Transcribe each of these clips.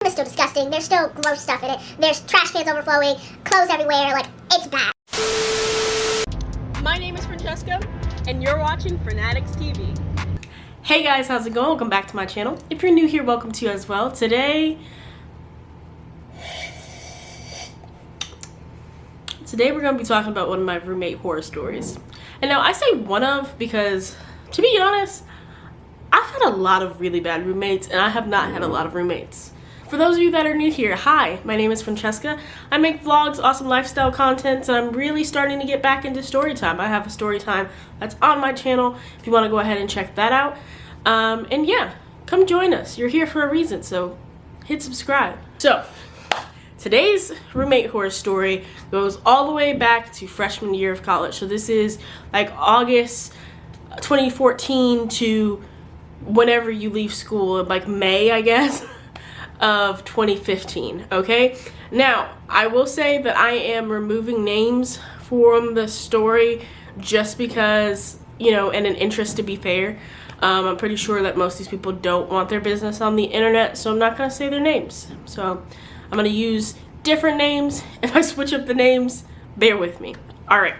is still disgusting. There's still gross stuff in it. There's trash cans overflowing, clothes everywhere. Like, it's bad. My name is Francesca, and you're watching Fanatics TV. Hey guys, how's it going? Welcome back to my channel. If you're new here, welcome to you as well. Today we're going to be talking about one of my roommate horror stories. And now I say one of because, to be honest, I've had a lot of really bad roommates and I have not had a lot of roommates. For those of you that are new here, hi, my name is Francesca. I make vlogs, awesome lifestyle content, and I'm really starting to get back into Storytime. I have a Storytime that's on my channel if you want to go ahead and check that out. And yeah, come join us. You're here for a reason, so hit subscribe. So, today's roommate horror story goes all the way back to freshman year of college. So this is like August 2014 to whenever you leave school, like May, I guess, of 2015, okay? Now, I will say that I am removing names from the story just because, you know, in an interest to be fair. I'm pretty sure that most of these people don't want their business on the internet, so I'm not gonna say their names. So I'm gonna use different names. If I switch up the names, bear with me. All right,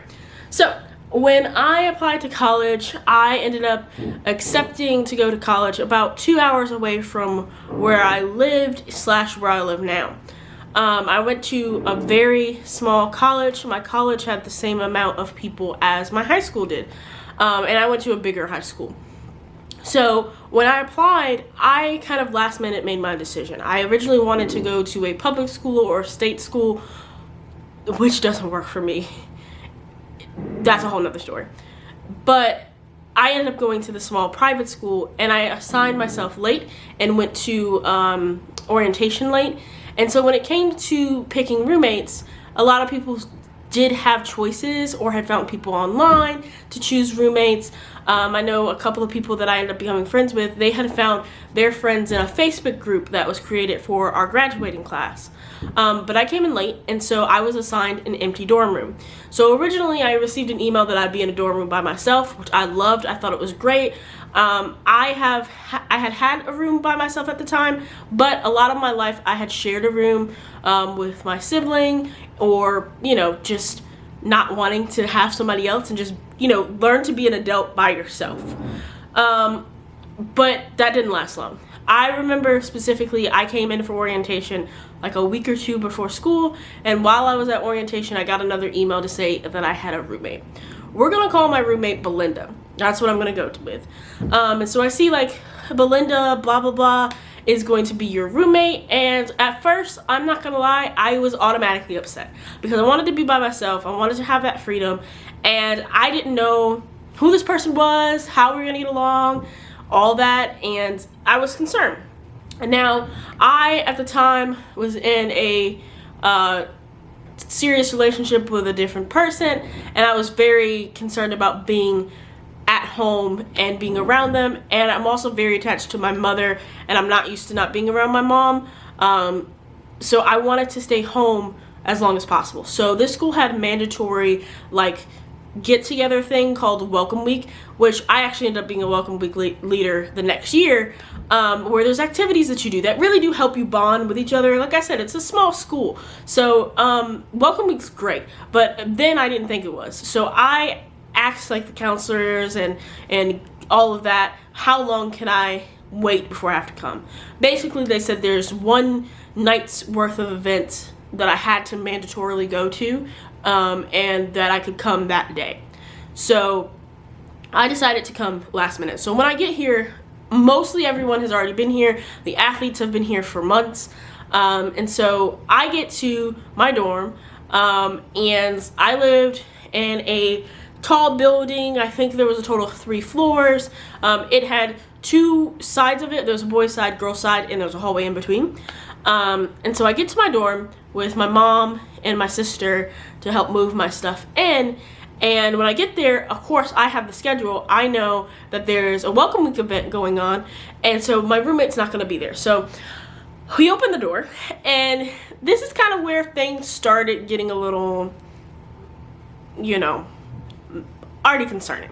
so when I applied to college, I ended up accepting to go to college about 2 hours away from where I lived / where I live now. I went to a very small college. My college had the same amount of people as my high school did, and I went to a bigger high school. So when I applied, I kind of last minute made my decision. I originally wanted to go to a public school or state school, which doesn't work for me. That's a whole nother story. But I ended up going to the small private school, and I assigned myself late and went to orientation late. And so when it came to picking roommates, a lot of people did have choices or had found people online to choose roommates. I know a couple of people that I ended up becoming friends with, they had found their friends in a Facebook group that was created for our graduating class. But I came in late, and so I was assigned an empty dorm room. So originally I received an email that I'd be in a dorm room by myself, which I loved. I thought it was great. I had a room by myself at the time, but a lot of my life I had shared a room with my sibling, or, you know, just not wanting to have somebody else and just, you know, learn to be an adult by yourself. But that didn't last long. I remember specifically I came in for orientation like a week or two before school, and while I was at orientation I got another email to say that I had a roommate. We're gonna call my roommate Belinda. That's what I'm gonna go with. And so I see like Belinda blah blah blah is going to be your roommate, and at first, I'm not gonna lie, I was automatically upset because I wanted to be by myself. I wanted to have that freedom, and I didn't know who this person was, how we were gonna get along, all that, and I was concerned. And now I at the time was in a serious relationship with a different person, and I was very concerned about being at home and being around them. And I'm also very attached to my mother, and I'm not used to not being around my mom, so I wanted to stay home as long as possible. So this school had a mandatory like get together thing called Welcome Week, which I actually ended up being a Welcome Week leader the next year, where there's activities that you do that really do help you bond with each other. Like I said, it's a small school, so Welcome Week's great, but then I didn't think it was. So I asked like the counselors and all of that, how long can I wait before I have to come? Basically they said there's one night's worth of events that I had to mandatorily go to, and that I could come that day. So I decided to come last minute. So when I get here, mostly everyone has already been here. The athletes have been here for months, and so I get to my dorm, and I lived in a tall building. I think there was a total of 3 floors. It had 2 sides of it. There was a boys side, girls side, and there was a hallway in between. And so I get to my dorm with my mom and my sister to help move my stuff in. And when I get there, of course, I have the schedule. I know that there's a Welcome Week event going on, and so my roommate's not going to be there. So we open the door, and this is kind of where things started getting a little, you know, already concerning.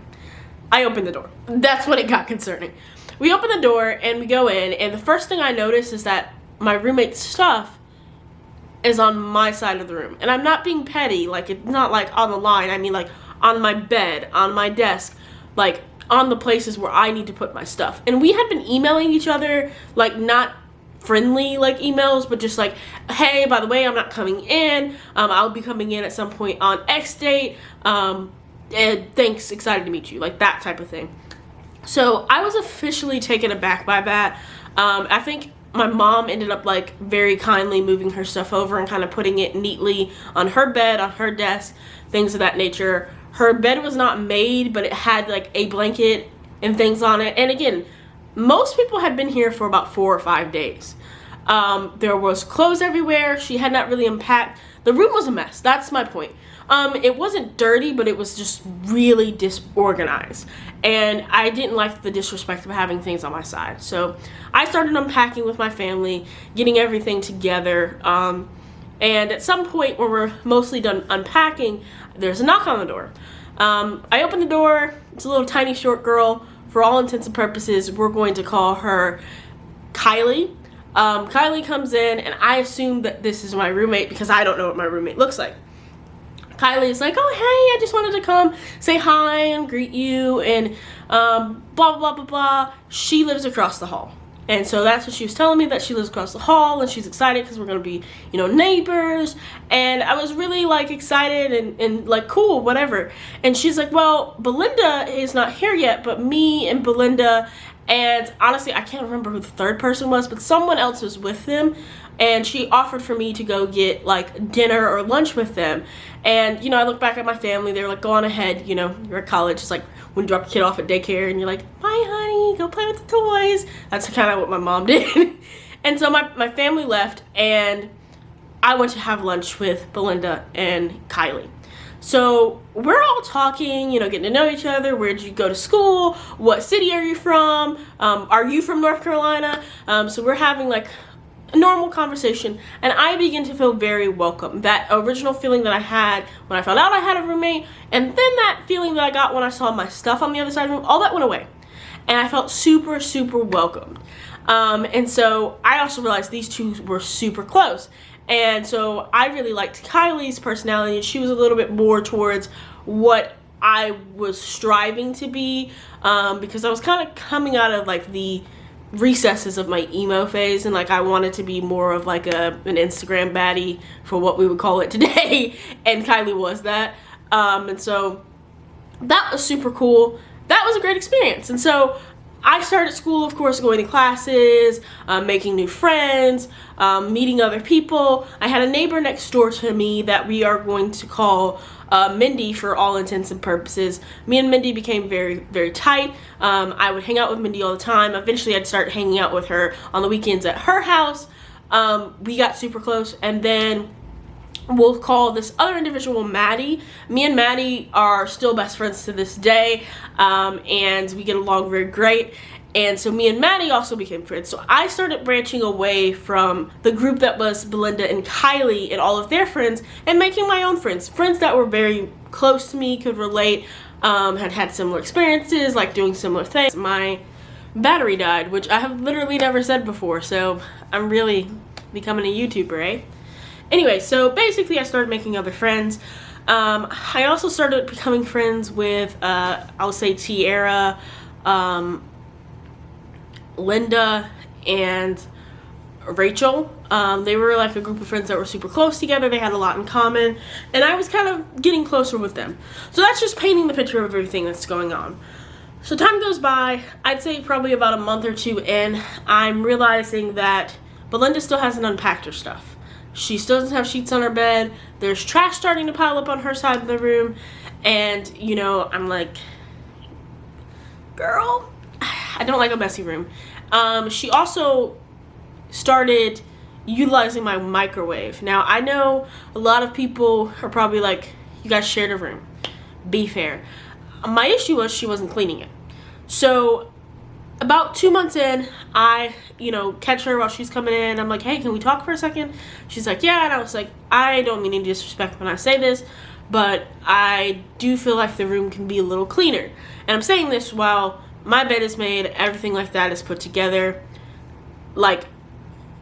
I opened the door. That's when it got concerning. We open the door and we go in, and the first thing I notice is that my roommate's stuff is on my side of the room. And I'm not being petty, like it's not like on the line, I mean like on my bed, on my desk, like on the places where I need to put my stuff. And we had been emailing each other, like not friendly like emails, but just like, hey, by the way, I'm not coming in, I'll be coming in at some point on X date, and thanks, excited to meet you, like that type of thing. So I was officially taken aback by that. I think my mom ended up like very kindly moving her stuff over and kind of putting it neatly on her bed, on her desk, things of that nature. Her bed was not made, but it had like a blanket and things on it. And again, most people had been here for about 4 or 5 days. There was clothes everywhere. She had not really unpacked. The room was a mess. That's my point. It wasn't dirty, but it was just really disorganized. And I didn't like the disrespect of having things on my side. So I started unpacking with my family, getting everything together. And at some point when we're mostly done unpacking, there's a knock on the door. I open the door. It's a little tiny short girl. For all intents and purposes, we're going to call her Kylie. Kylie comes in, and I assume that this is my roommate because I don't know what my roommate looks like. Kylie is like, oh, hey, I just wanted to come say hi and greet you, and blah, blah, blah, blah, blah. She lives across the hall. And so that's what she was telling me, that she lives across the hall, and she's excited because we're going to be, you know, neighbors. And I was really, like, excited and like, cool, whatever. And she's like, well, Belinda is not here yet, but me and Belinda, and honestly, I can't remember who the third person was, but someone else was with them. And she offered for me to go get, like, dinner or lunch with them. And, you know, I look back at my family. They were like, go on ahead. You know, you're at college. It's like when you drop a kid off at daycare and you're like, bye, honey. Go play with the toys. That's kind of what my mom did. And so my family left. And I went to have lunch with Belinda and Kylie. So we're all talking, you know, getting to know each other. Where'd you go to school? What city are you from? Are you from North Carolina? So we're having, like, a normal conversation, and I begin to feel very welcome. That original feeling that I had when I found out I had a roommate, and then that feeling that I got when I saw my stuff on the other side of the room, all that went away. And I felt super, super welcomed. And so I also realized these two were super close. And so I really liked Kylie's personality, and she was a little bit more towards what I was striving to be, because I was kind of coming out of like the recesses of my emo phase, and like I wanted to be more of like an Instagram baddie for what we would call it today, and Kylie was that. And so that was super cool. That was a great experience. And so I started school, of course, going to classes, making new friends, meeting other people. I had a neighbor next door to me that we are going to call Mindy for all intents and purposes. Me and Mindy became very, very tight. I would hang out with Mindy all the time. Eventually, I'd start hanging out with her on the weekends at her house. We got super close, and then we'll call this other individual Maddie. Me and Maddie are still best friends to this day, and we get along very great. And so me and Maddie also became friends. So I started branching away from the group that was Belinda and Kylie and all of their friends, and making my own friends. Friends that were very close to me, could relate, had similar experiences, like doing similar things. My battery died, which I have literally never said before, so I'm really becoming a YouTuber, eh? Anyway, so basically I started making other friends. I also started becoming friends with, I'll say Tiara, Linda, and Rachel. They were like a group of friends that were super close together. They had a lot in common, and I was kind of getting closer with them. So that's just painting the picture of everything that's going on. So time goes by. I'd say probably about a month or two in, I'm realizing that Belinda still hasn't unpacked her stuff. She still doesn't have sheets on her bed. There's trash starting to pile up on her side of the room. And, you know, I'm like, girl, I don't like a messy room. She also started utilizing my microwave. Now, I know a lot of people are probably like, you guys shared a room. Be fair. My issue was she wasn't cleaning it. So about 2 months in, I, you know, catch her while she's coming in. I'm like, hey, can we talk for a second? She's like, yeah. And I was like, I don't mean any disrespect when I say this, but I do feel like the room can be a little cleaner. And I'm saying this while my bed is made, everything like that is put together. Like,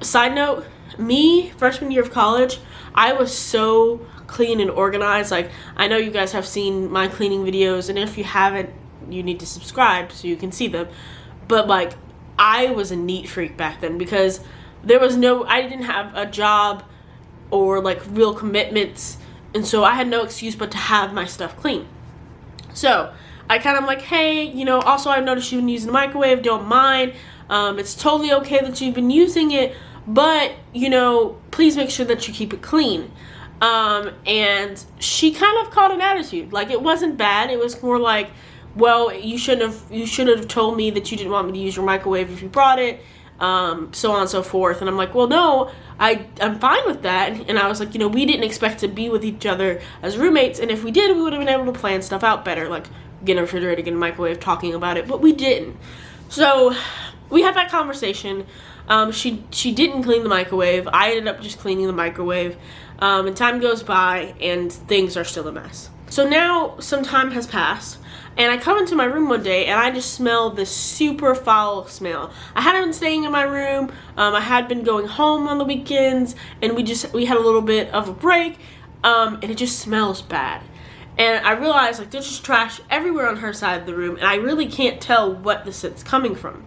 Side note, me, freshman year of college, I was so clean and organized. Like, I know you guys have seen my cleaning videos, and if you haven't, you need to subscribe so you can see them. But like, I was a neat freak back then because I didn't have a job or like real commitments, and so I had no excuse but to have my stuff clean. So I kind of like, hey, you know, also I've noticed you've been using the microwave, don't mind. It's totally okay that you've been using it, but, you know, please make sure that you keep it clean. And she kind of caught an attitude. Like, it wasn't bad. It was more like, well, you should have told me that you didn't want me to use your microwave if you brought it, so on and so forth. And I'm like, well, no, I'm fine with that. And I was like, you know, we didn't expect to be with each other as roommates, and if we did, we would have been able to plan stuff out better, like get a refrigerator, get a microwave, talking about it, but we didn't. So we had that conversation. She didn't clean the microwave. I ended up just cleaning the microwave. And time goes by and things are still a mess. So now some time has passed, and I come into my room one day and I just smell this super foul smell. I hadn't been staying in my room. I had been going home on the weekends, and we had a little bit of a break, and it just smells bad. And I realized, like, there's just trash everywhere on her side of the room, and I really can't tell what the scent's coming from.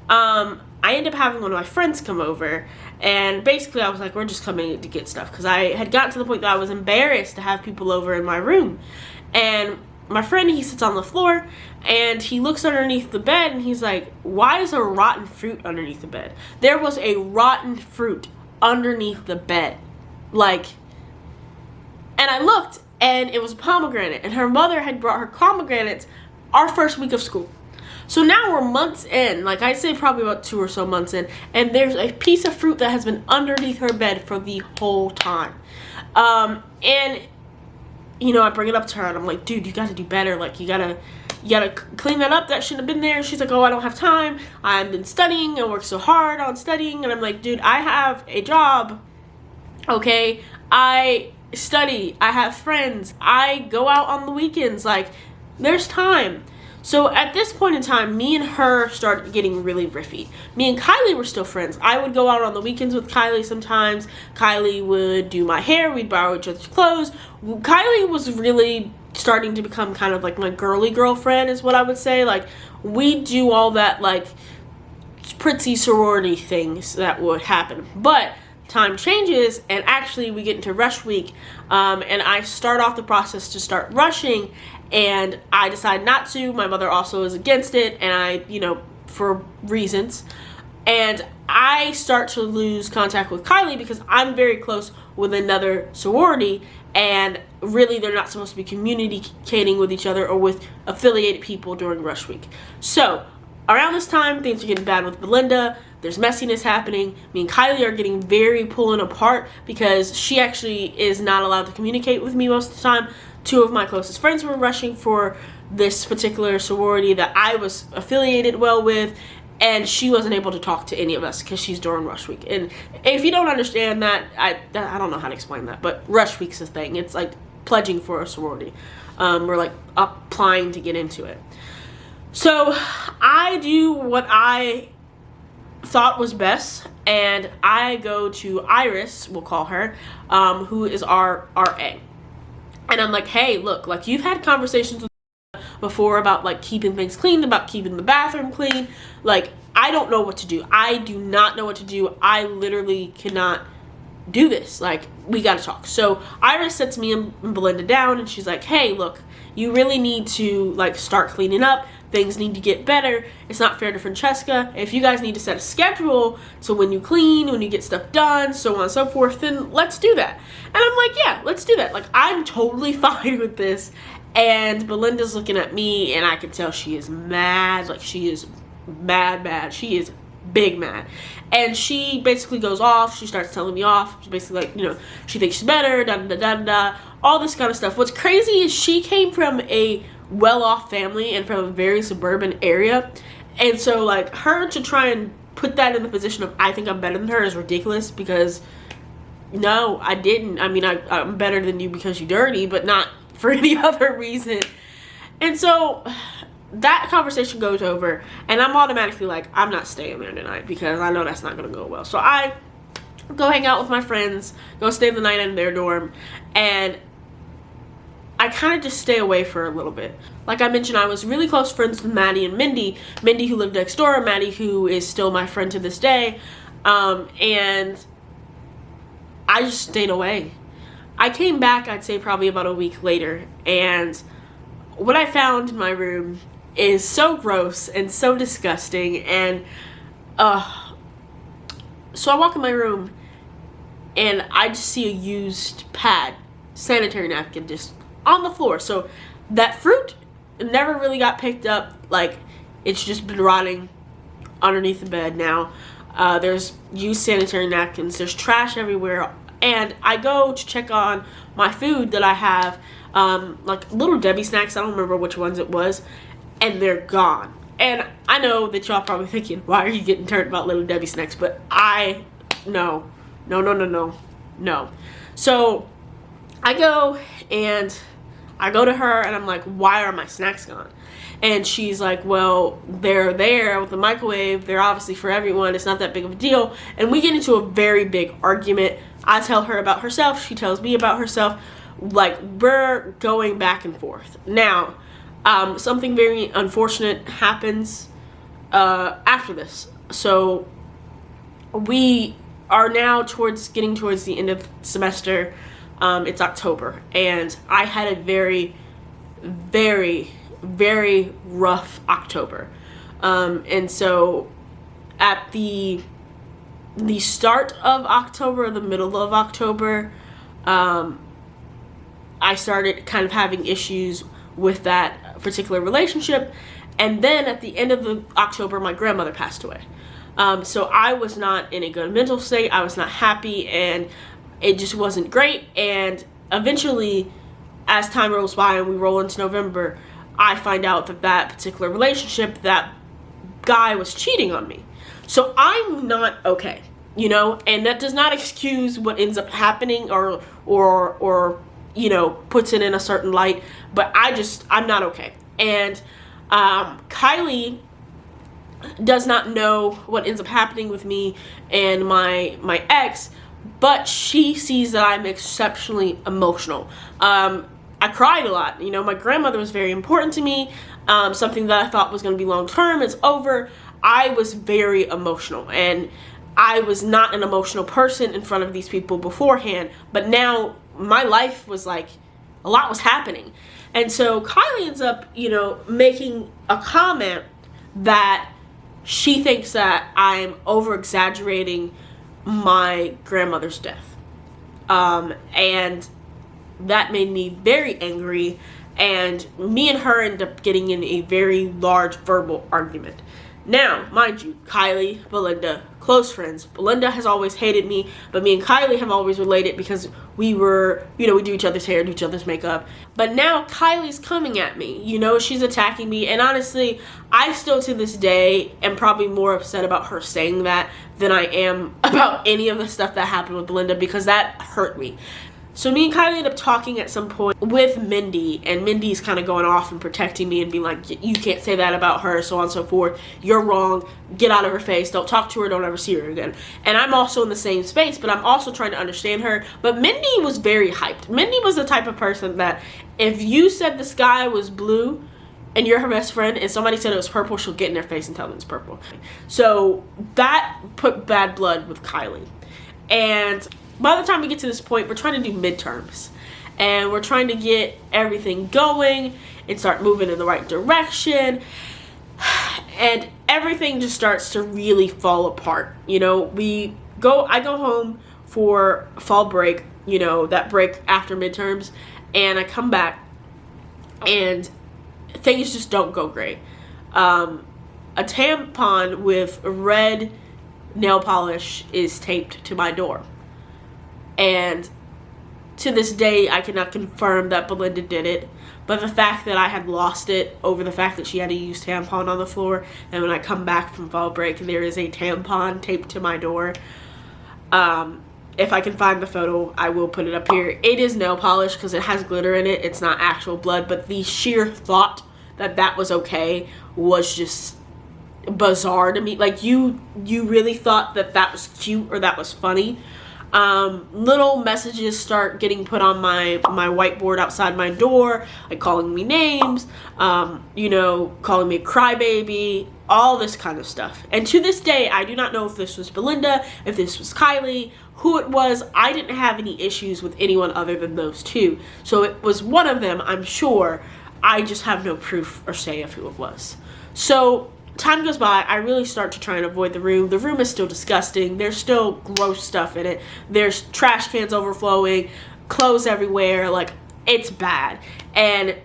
I ended up having one of my friends come over, and basically I was like, we're just coming to get stuff, because I had gotten to the point that I was embarrassed to have people over in my room. And my friend, he sits on the floor, and he looks underneath the bed, and he's like, why is there rotten fruit underneath the bed? There was a rotten fruit underneath the bed. Like, and I looked, and it was a pomegranate, and her mother had brought her pomegranates our first week of school. So now we're months in, like I say probably about 2 or so months in, and there's a piece of fruit that has been underneath her bed for the whole time. And, you know, I bring it up to her, and I'm like, dude, you gotta do better, like, you gotta clean that up, that shouldn't have been there. And she's like, oh, I don't have time, I've been studying, I work so hard on studying. And I'm like, dude, I have a job, okay, I study, I have friends, I go out on the weekends, like, there's time. So at this point in time, me and her started getting really riffy. Me and Kylie were still friends. I would go out on the weekends with Kylie sometimes. Kylie would do my hair, we'd borrow each other's clothes. Kylie was really starting to become kind of like my girly girlfriend, is what I would say. Like, we do all that, like, pretty sorority things that would happen. But time changes, and actually we get into rush week, and I start off the process to start rushing, and I decide not to. My mother also is against it, and I, you know, for reasons, and I start to lose contact with Kylie because I'm very close with another sorority, and really they're not supposed to be communicating with each other or with affiliated people during rush week. So around this time, things are getting bad with Belinda. There's messiness happening. Me and Kylie are getting very pulling apart because she actually is not allowed to communicate with me most of the time. 2 of my closest friends were rushing for this particular sorority that I was affiliated well with, and she wasn't able to talk to any of us because she's during rush week. And if you don't understand that, I don't know how to explain that, but rush week's a thing. It's like pledging for a sorority. We're like applying to get into it. So I do what I thought was best, and I go to Iris, we'll call her, who is our RA. And I'm like, hey, look, like, you've had conversations with me before about, like, keeping things clean, about keeping the bathroom clean. Like, I don't know what to do. I do not know what to do. I literally cannot do this. Like, we gotta talk. So Iris sets me and Belinda down, and she's like, hey, look, you really need to, like, start cleaning up. Things need to get better. It's not fair to Francesca. If you guys need to set a schedule, so when you clean, when you get stuff done, so on and so forth, then let's do that. And I'm like, yeah, let's do that. Like, I'm totally fine with this. And Belinda's looking at me, and I can tell she is mad. Like, she is mad. She is big mad. And she basically goes off. She starts telling me off. She's basically like, you know, she thinks she's better, all this kind of stuff. What's crazy is she came from a well-off family and from a very suburban area, and so, like, her to try and put that in the position of I think I'm better than her is ridiculous, because no, I didn't. I mean, I'm better than you because you're dirty, but not for any other reason. And so that conversation goes over, and I'm automatically like, I'm not staying there tonight because I know that's not gonna go well. So I go hang out with my friends, go stay the night in their dorm, and I kind of just stay away for a little bit. Like I mentioned, I was really close friends with Maddie and Mindy. Mindy, who lived next door, Maddie, who is still my friend to this day, and I just stayed away. I came back, I'd say probably about a week later, and what I found in my room is so gross and so disgusting, and so I walk in my room and I just see a used pad, sanitary napkin, just on the floor. So that fruit never really got picked up. Like, it's just been rotting underneath the bed now. There's used sanitary napkins, there's trash everywhere, and I go to check on my food that I have, like Little Debbie snacks, I don't remember which ones it was, and they're gone. And I know that y'all probably thinking, why are you getting turned about Little Debbie snacks? But no. So I go to her and I'm like, why are my snacks gone? And she's like, well, they're there with the microwave. They're obviously for everyone. It's not that big of a deal. And we get into a very big argument. I tell her about herself. She tells me about herself. Like, we're going back and forth. Now, something very unfortunate happens after this. So we are now getting towards the end of the semester. It's October, and I had a very, very, very rough October. And so at the start of October, the middle of October, I started kind of having issues with that particular relationship. And then at the end of October, my grandmother passed away. So I was not in a good mental state. I was not happy, and it just wasn't great. And eventually, as time rolls by and we roll into November, I find out that particular relationship, that guy was cheating on me. So I'm not okay, you know, and that does not excuse what ends up happening or you know, puts it in a certain light, but I'm not okay. And Kylie does not know what ends up happening with me and my ex, but she sees that I'm exceptionally emotional. I cried a lot. You know, my grandmother was very important to me. Something that I thought was going to be long term is over. I was very emotional, and I was not an emotional person in front of these people beforehand, but now my life was like, a lot was happening. And so Kylie ends up, you know, making a comment that she thinks that I'm over-exaggerating my grandmother's death. And that made me very angry, and me and her ended up getting in a very large verbal argument. Now, mind you, Kylie, Belinda, close friends. Belinda has always hated me, but me and Kylie have always related because we were, you know, we do each other's hair, do each other's makeup. But now Kylie's coming at me, you know, she's attacking me, and honestly, I still to this day am probably more upset about her saying that than I am about any of the stuff that happened with Belinda, because that hurt me. So me and Kylie end up talking at some point with Mindy, and Mindy's kind of going off and protecting me and being like, you can't say that about her, so on and so forth. You're wrong. Get out of her face. Don't talk to her. Don't ever see her again. And I'm also in the same space, but I'm also trying to understand her. But Mindy was very hyped. Mindy was the type of person that if you said the sky was blue and you're her best friend and somebody said it was purple, she'll get in their face and tell them it's purple. So that put bad blood with Kylie. And by the time we get to this point, we're trying to do midterms, and we're trying to get everything going and start moving in the right direction, and everything just starts to really fall apart. You know, I go home for fall break, you know, that break after midterms, and I come back and things just don't go great. A tampon with red nail polish is taped to my door. And to this day, I cannot confirm that Belinda did it. But the fact that I had lost it over the fact that she had a used tampon on the floor, and when I come back from fall break, there is a tampon taped to my door. If I can find the photo, I will put it up here. It is nail polish because it has glitter in it. It's not actual blood, but the sheer thought that that was okay was just bizarre to me. Like, you really thought that that was cute or that was funny. Little messages start getting put on my whiteboard outside my door, like calling me names, you know, calling me a crybaby, all this kind of stuff. And to this day, I do not know if this was Belinda, if this was Kylie, who it was. I didn't have any issues with anyone other than those two. So it was one of them, I'm sure. I just have no proof or say of who it was. So time goes by, I really start to try and avoid the room. The room is still disgusting. There's still gross stuff in it. There's trash cans overflowing, clothes everywhere. Like, it's bad. And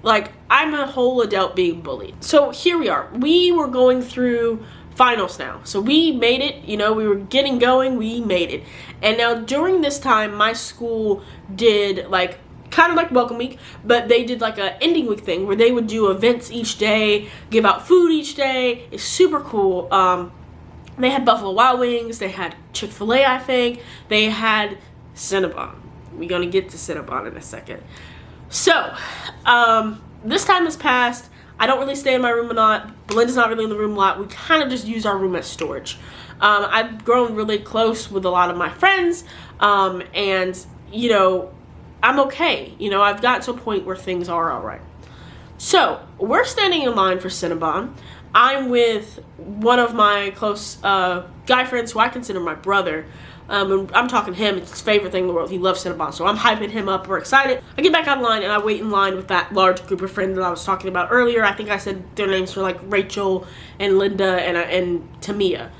like, I'm a whole adult being bullied. So here we are. We were going through finals now. So we made it, you know, we were getting going, we made it. And now during this time, my school did like kind of like welcome week, but they did like a ending week thing where they would do events each day, give out food each day. It's super cool. They had Buffalo Wild Wings, they had Chick-fil-A, I think, they had Cinnabon. We're gonna get to Cinnabon in a second. So this time has passed. I don't really stay in my room a lot. Belinda's not really in the room a lot. We kind of just use our room as storage. I've grown really close with a lot of my friends, and you know, I'm okay. You know, I've got to a point where things are all right. So we're standing in line for Cinnabon. I'm with one of my close guy friends who I consider my brother. And I'm talking to him. It's his favorite thing in the world. He loves Cinnabon. So I'm hyping him up. We're excited. I get back online and I wait in line with that large group of friends that I was talking about earlier. I think I said their names were like Rachel and Linda and Tamia.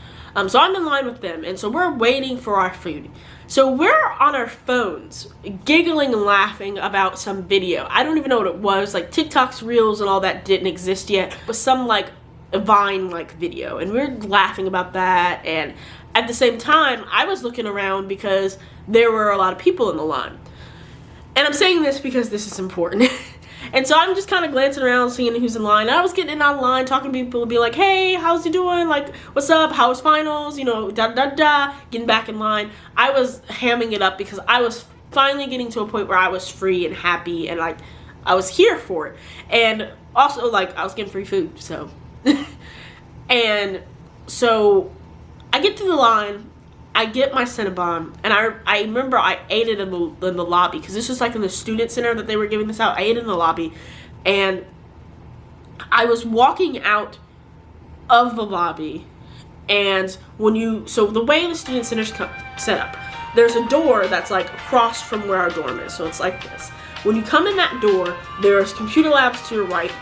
So I'm in line with them. And so we're waiting for our food. So we're on our phones, giggling and laughing about some video. I don't even know what it was. Like TikTok's Reels and all that didn't exist yet. It was some like Vine-like video. And we're laughing about that. And at the same time, I was looking around because there were a lot of people in the line. And I'm saying this because this is important. And so I'm just kind of glancing around, seeing who's in line. I was getting in online, talking to people, be like, hey, how's you doing? Like, what's up? How was finals? You know, getting back in line. I was hamming it up because I was finally getting to a point where I was free and happy and like I was here for it. And also like I was getting free food, so. And so I get to the line, I get my Cinnabon, and I remember I ate it in the lobby, because this was like in the student center that they were giving this out. I ate it in the lobby, and I was walking out of the lobby, and so the way the student center's set up, there's a door that's like across from where our dorm is, so it's like this. When you come in that door, there's computer labs to your right,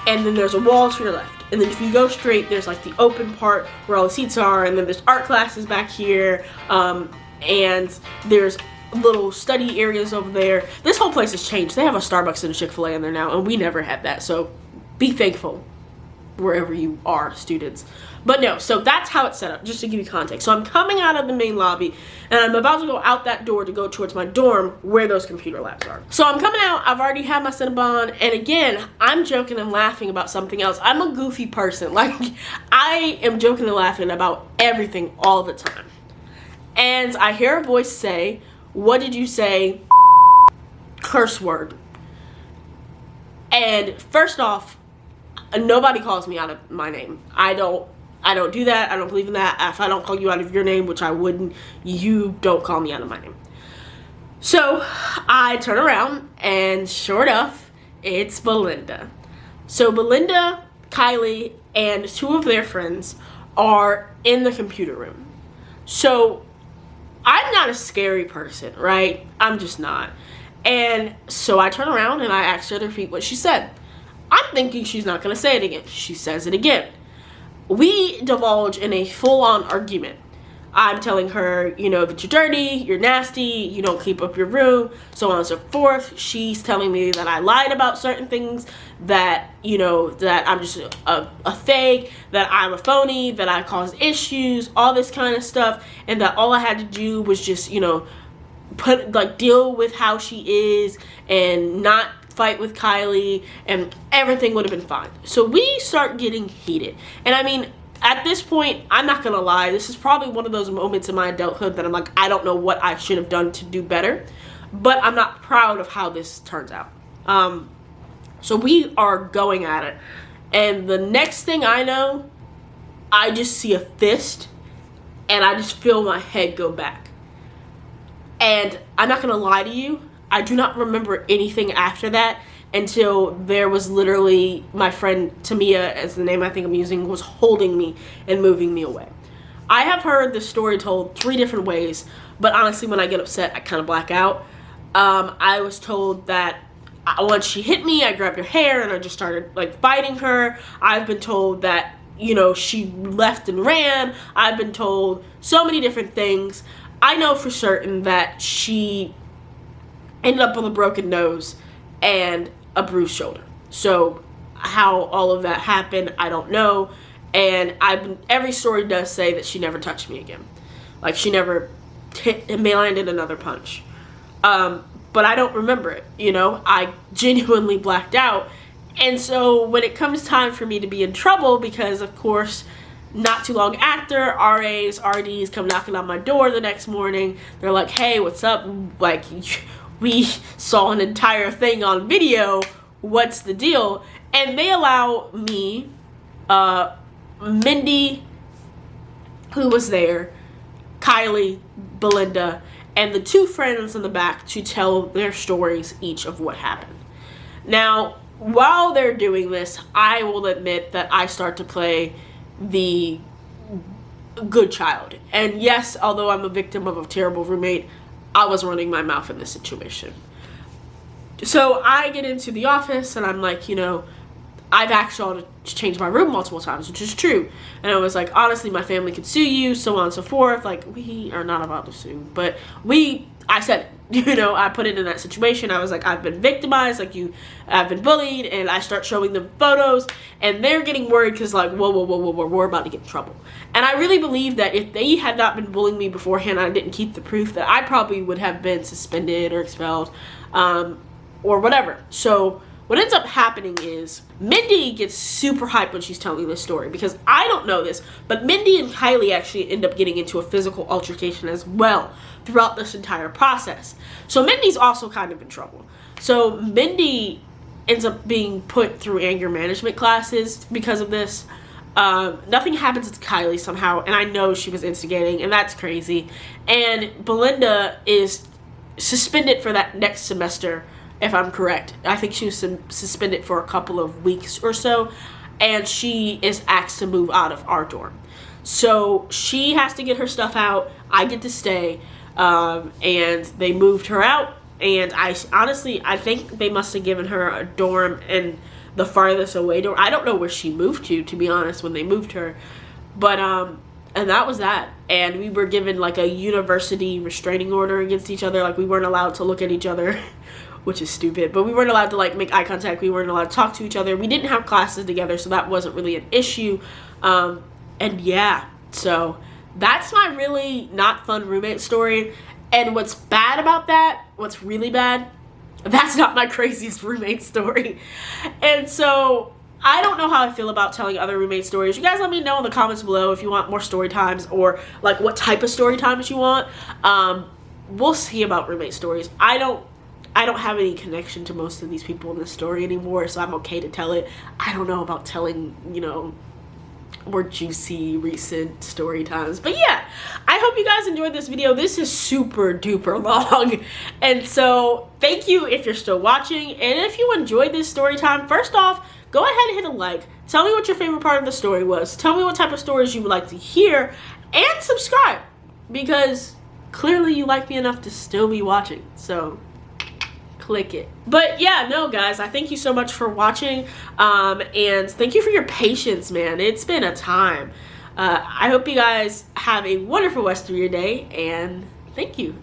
and then there's a wall to your left. And then if you go straight, there's like the open part where all the seats are, and then there's art classes back here, and there's little study areas over there. This whole place has changed. They have a Starbucks and a Chick-fil-A in there now, and we never had that, so be thankful wherever you are, students. But no, so that's how it's set up, just to give you context. So I'm coming out of the main lobby, and I'm about to go out that door to go towards my dorm where those computer labs are. So I'm coming out, I've already had my Cinnabon, and again, I'm joking and laughing about something else. I'm a goofy person. Like, I am joking and laughing about everything all the time. And I hear a voice say, what did you say? Curse word. And first off, nobody calls me out of my name. I don't do that. I don't believe in that. If I don't call you out of your name, which I wouldn't, you don't call me out of my name. So I turn around, and sure enough, it's Belinda. So Belinda, Kylie, and two of their friends are in the computer room. So I'm not a scary person, right? I'm just not. And so I turn around and I ask her to repeat what she said. I'm thinking she's not going to say it again. She says it again. We divulge in a full-on argument. I'm telling her, you know, that you're dirty, you're nasty, you don't keep up your room, so on and so forth. She's telling me that I lied about certain things, that, you know, that I'm just a fake, that I'm a phony, that I cause issues, all this kind of stuff, and that all I had to do was just, you know, deal with how she is and not fight with Kylie, and everything would have been fine. So we start getting heated. And I mean, at this point, I'm not gonna lie, this is probably one of those moments in my adulthood that I'm like, I don't know what I should have done to do better, but I'm not proud of how this turns out. So we are going at it, and the next thing I know, I just see a fist, and I just feel my head go back. And I'm not gonna lie to you, I do not remember anything after that until there was literally my friend Tamia, as the name I think I'm using, was holding me and moving me away. I have heard this story told 3 different ways, but honestly, when I get upset, I kind of black out. I was told that once she hit me, I grabbed her hair and I just started like fighting her. I've been told that, you know, she left and ran. I've been told so many different things. I know for certain that she ended up with a broken nose and a bruised shoulder. So how all of that happened, I don't know. And every story does say that she never touched me again. Like, she never landed another punch. But I don't remember it, you know? I genuinely blacked out. And so when it comes time for me to be in trouble, because of course, not too long after, RAs, RDs come knocking on my door the next morning. They're like, hey, what's up? Like, we saw an entire thing on video. What's the deal? And they allow me, Mindy, who was there, Kylie, Belinda, and the 2 friends in the back to tell their stories each of what happened. Now, while they're doing this, I will admit that I start to play the good child. And yes, although I'm a victim of a terrible roommate, I was running my mouth in this situation. So I get into the office and I'm like, you know, I've actually changed my room multiple times, which is true. And I was like, honestly, my family could sue you, so on and so forth. Like, we are not about to sue, but I said it, you know, I put it in that situation. I was like, I've been victimized, like I've been bullied, and I start showing them photos, and they're getting worried because like, whoa, we're about to get in trouble. And I really believe that if they had not been bullying me beforehand, I didn't keep the proof, that I probably would have been suspended or expelled, or whatever. So what ends up happening is Mindy gets super hyped when she's telling this story, because I don't know this, but Mindy and Kylie actually end up getting into a physical altercation as well throughout this entire process. So Mindy's also kind of in trouble. So Mindy ends up being put through anger management classes because of this. Nothing happens to Kylie somehow, and I know she was instigating, and that's crazy. And Belinda is suspended for that next semester, if I'm correct. I think she was suspended for a couple of weeks or so, and she is asked to move out of our dorm. So she has to get her stuff out. I get to stay, and they moved her out. And I honestly think they must have given her a dorm in the farthest away dorm. I don't know where she moved to be honest, when they moved her. But and that was that. And we were given like a university restraining order against each other. Like, we weren't allowed to look at each other, which is stupid, but we weren't allowed to like make eye contact. We weren't allowed to talk to each other. We didn't have classes together, so that wasn't really an issue. And yeah, so that's my really not fun roommate story. And what's bad about that, what's really bad, that's not my craziest roommate story. And so I don't know how I feel about telling other roommate stories. You guys let me know in the comments below if you want more story times, or like what type of story times you want. We'll see about roommate stories. I don't have any connection to most of these people in this story anymore, so I'm okay to tell it. I don't know about telling, you know, more juicy recent story times. But yeah, I hope you guys enjoyed this video. This is super duper long, and so thank you if you're still watching. And if you enjoyed this story time, first off, go ahead and hit a like. Tell me what your favorite part of the story was. Tell me what type of stories you would like to hear, and subscribe, because clearly you like me enough to still be watching, so click it. But yeah, no guys, I thank you so much for watching, and thank you for your patience, man. It's been a time. I hope you guys have a wonderful rest of your day, and thank you.